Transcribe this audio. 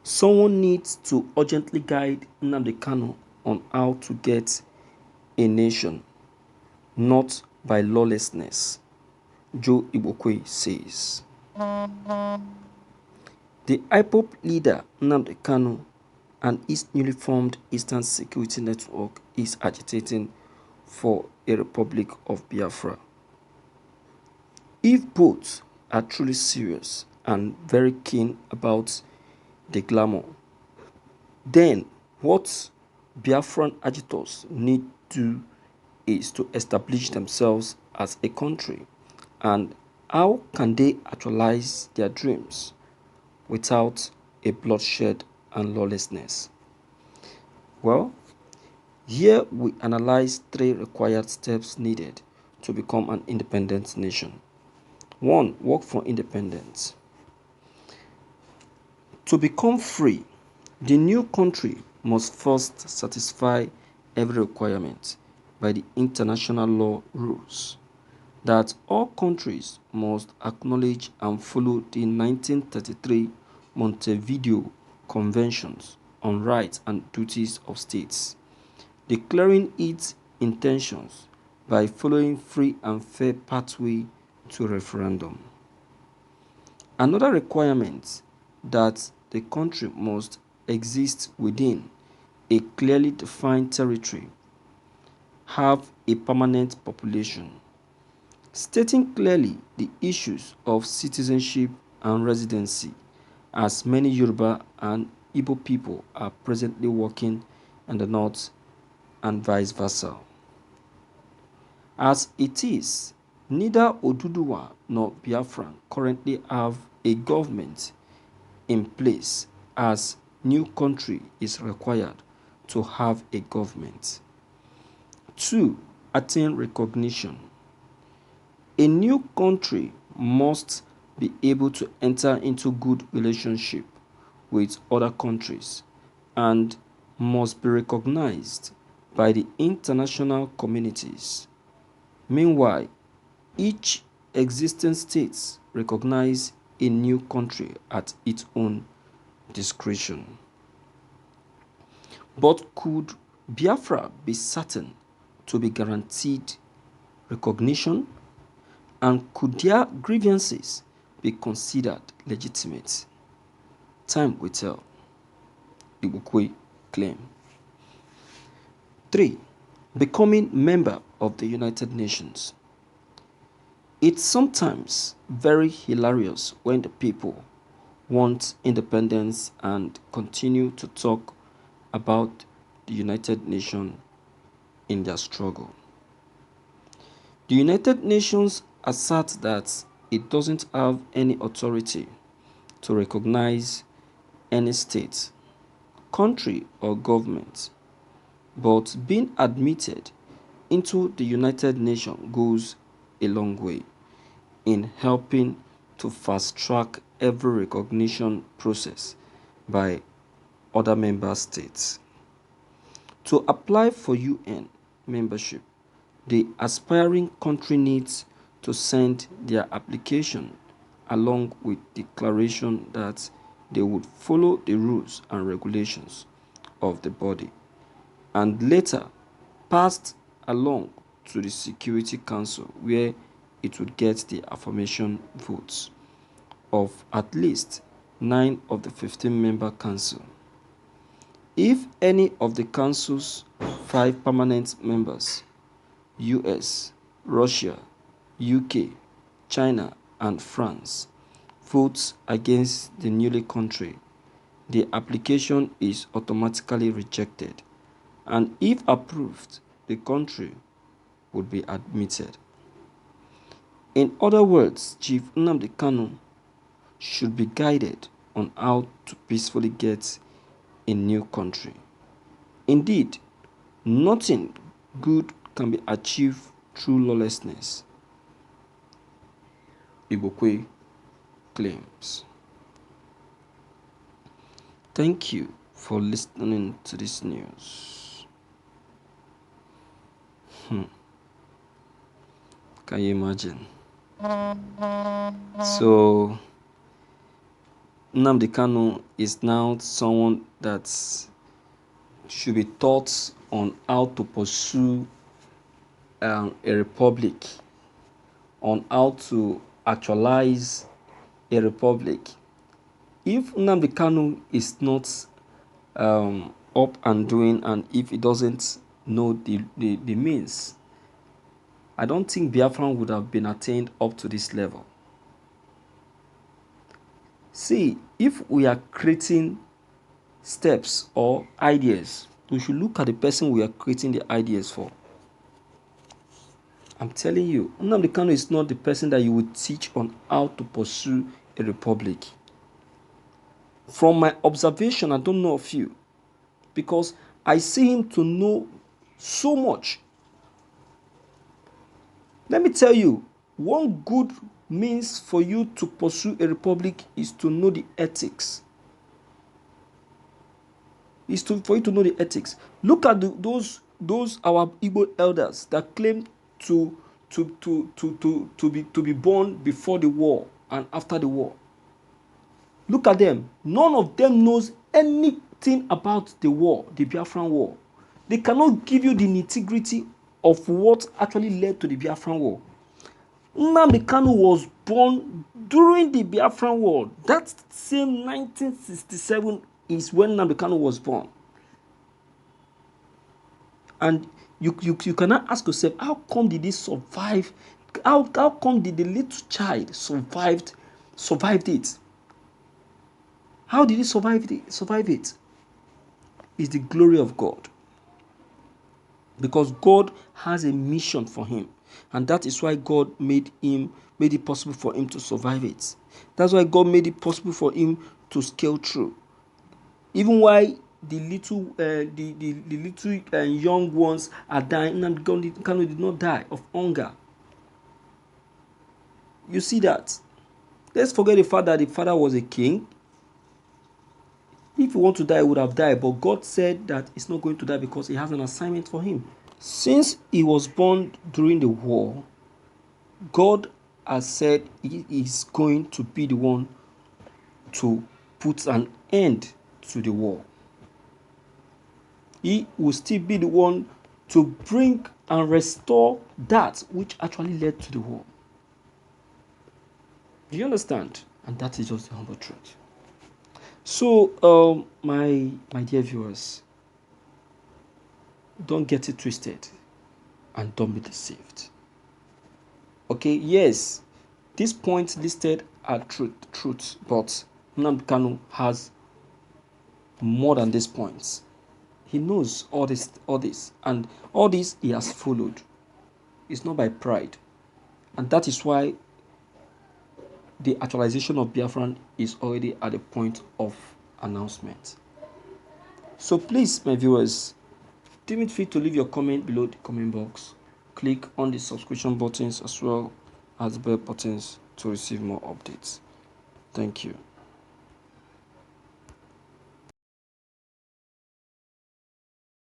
Someone needs to urgently guide Nnamdi Kanu on how to get a nation, not by lawlessness, Joe Igbokwe says. The IPOB leader Nnamdi Kanu and his newly formed Eastern Security Network is agitating for a Republic of Biafra. If both are truly serious and very keen about the glamour, then what Biafran agitators need to do is to establish themselves as a country. And how can they actualize their dreams without a bloodshed and lawlessness? Well, here we analyze 3 required steps needed to become an independent nation. 1. Work for independence. To become free, the new country must first satisfy every requirement by the international law rules that all countries must acknowledge and follow the 1933 Montevideo Conventions on Rights and Duties of States, declaring its intentions by following free and fair pathway to referendum. Another requirement that the country must exist within a clearly defined territory, have a permanent population, stating clearly the issues of citizenship and residency, as many Yoruba and Igbo people are presently working in the north and vice versa. As it is, neither Oduduwa nor Biafran currently have a government in place, as new country is required to have a government. 2. Attain recognition. A new country must be able to enter into good relationship with other countries and must be recognized by the international communities. Meanwhile, each existing state recognize a new country at its own discretion. But could Biafra be certain to be guaranteed recognition? And could their grievances be considered legitimate? Time will tell, Igbokwe claim. 3. Becoming member of the United Nations. It's sometimes very hilarious when the people want independence and continue to talk about the United Nations in their struggle. The United Nations asserts that it doesn't have any authority to recognize any state, country, or government, but being admitted into the United Nations goes a long way in helping to fast-track every recognition process by other member states. To apply for UN membership, the aspiring country needs to send their application along with declaration that they would follow the rules and regulations of the body, and later passed along to the Security Council, where it would get the affirmation votes of at least 9 of the 15-member council. If any of the council's 5 permanent members, US, Russia, UK, China, and France, votes against the newly country, the application is automatically rejected, and if approved, the country would be admitted. In other words, Chief Nnamdi Kanu should be guided on how to peacefully get a new country. Indeed, nothing good can be achieved through lawlessness, Igbokwe claims. Thank you for listening to this news. Can you imagine? So, Nnamdi Kanu is now someone that should be taught on how to pursue a republic, on how to actualize a republic. If Nnamdi Kanu is not up and doing, and if he doesn't know the means, I don't think Biafran would have been attained up to this level. See, if we are creating steps or ideas, we should look at the person we are creating the ideas for. I'm telling you, Nnamdi Kanu is not the person that you would teach on how to pursue a republic. From my observation, I don't know of you, because I see him to know so much. Let me tell you, one good means for you to pursue a republic is to know the ethics. For you to know the ethics. Look at those our Igbo elders that claim to be born before the war and after the war. Look at them. None of them knows anything about the war, the Biafran war. They cannot give you the nitty-gritty of what actually led to the Biafran war. Nnamdi Kanu was born during the Biafran war. That same 1967 is when Nnamdi Kanu was born. And you cannot ask yourself, how come did he survive? How come did the little child survived it? How did he survive it? It's the glory of God. Because God has a mission for him. And that is why God made it possible for him to survive it. That's why God made it possible for him to scale through. Even while the little young ones are dying, and Kanu did not die of hunger. You see that? Let's forget the fact that the father was a king. If he want to die, he would have died. But God said that he's not going to die because he has an assignment for him. Since he was born during the war, God has said he is going to be the one to put an end to the war. He will still be the one to bring and restore that which actually led to the war. Do you understand? And that is just the humble truth. So, my dear viewers, don't get it twisted and don't be deceived. Okay, yes, these points listed are truth, but Nnamdi Kanu has more than these points. He knows all this, and all this he has followed. It's not by pride, and that is why the actualization of Biafran is already at the point of announcement. So please, my viewers, don't feel free to leave your comment below the comment box. Click on the subscription buttons as well as the bell buttons to receive more updates. Thank you.